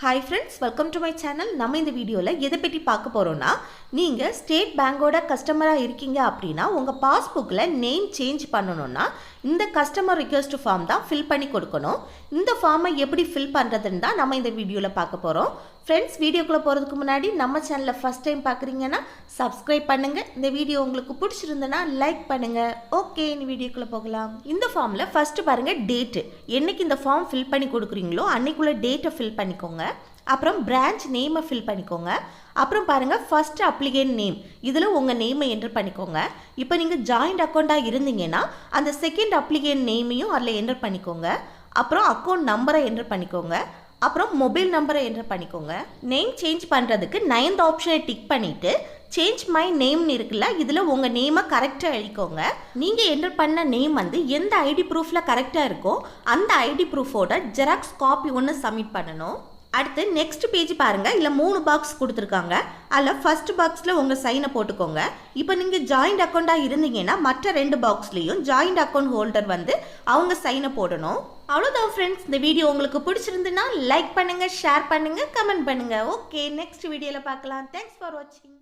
Hi friends, welcome to my channel. நம்ம இந்த வீடியோல எதை பத்தி பார்க்க போறோம்னா, நீங்க ஸ்டேட் பேங்கோட கஸ்டமரா இருக்கீங்க அப்படினா உங்க பாஸ்புக்ல நேம் சேஞ்ச் பண்ணனும்னா இந்த கஸ்டமர் ரிக்வெஸ்ட் ஃபார்ம் தான் ஃபில் பண்ணி கொடுக்கணும். இந்த ஃபார்மை எப்படி ஃபில் பண்றதுன்னு தான் நம்ம இந்த வீடியோல பார்க்க போறோம். ஃப்ரெண்ட்ஸ், வீடியோக்குள்ள போறதுக்கு முன்னாடி நம்ம சேனலை ஃபர்ஸ்ட் டைம் பார்க்குறீங்கன்னா சப்ஸ்கிரைப் பண்ணுங்க. இந்த வீடியோ உங்களுக்கு பிடிச்சிருந்தனா லைக் பண்ணுங்க. ஓகே, இந்த வீடியோக்குள்ள போகலாம். இந்த ஃபார்ம்ல ஃபர்ஸ்ட் பாருங்க டேட். என்னைக்கு இந்த ஃபார்ம் ஃபில் பண்ணி கொடுக்குறீங்களோ அன்னைக்குள்ள டேட்டை ஃபில் பண்ணிக்கோங்க. அப்புறம் பிரான்ச் நேமை ஃபில் பண்ணிக்கோங்க. அப்புறம் பாருங்கள் ஃபர்ஸ்ட் அப்ளிகேன் நேம், இதில் உங்கள் நேமை என்ட்ரு பண்ணிக்கோங்க. இப்போ நீங்கள் ஜாயிண்ட் அக்கௌண்ட்டாக இருந்தீங்கன்னா அந்த செகண்ட் அப்ளிகேன் நேமையும் அதில் என்ட்ரு பண்ணிக்கோங்க. அப்புறம் அக்கௌண்ட் நம்பரை என்ட்ரு பண்ணிக்கோங்க. அப்புறம் மொபைல் நம்பரை என்ட்ரு பண்ணிக்கோங்க. நேம் சேஞ்ச் பண்ணுறதுக்கு 9th ஆப்ஷனை டிக் பண்ணிவிட்டு சேஞ்ச் மை நேம்னு இருக்குல்ல, இதில் உங்கள் நேமை கரெக்டாக எழுதிக்கோங்க. நீங்கள் என்ட்ரு பண்ண நேம் வந்து எந்த ஐடி ப்ரூஃபில் கரெக்டாக இருக்கோ அந்த ஐடி ப்ரூஃபோட ஜெராக்ஸ் காப்பி ஒன்று சப்மிட் பண்ணணும். அடுத்து நெக்ஸ்ட் பேஜ் பாருங்கள், இல்லை 3 பாக்ஸ் கொடுத்துருக்காங்க. அதில் ஃபர்ஸ்ட் பாக்ஸில் உங்கள் சைனை போட்டுக்கோங்க. இப்போ நீங்கள் ஜாயிண்ட் அக்கௌண்ட்டாக இருந்தீங்கன்னா மற்ற 2 பாக்ஸ்லேயும் ஜாயிண்ட் அக்கௌண்ட் ஹோல்டர் வந்து அவங்க சைனை போடணும். அவ்வளோதான் ஃப்ரெண்ட்ஸ், இந்த வீடியோ உங்களுக்கு பிடிச்சிருந்துன்னா லைக் பண்ணுங்கள், ஷேர் பண்ணுங்கள், கமெண்ட் பண்ணுங்கள். ஓகே, நெக்ஸ்ட் வீடியோவில் பார்க்கலாம். தேங்க்ஸ் ஃபார் வாட்சிங்.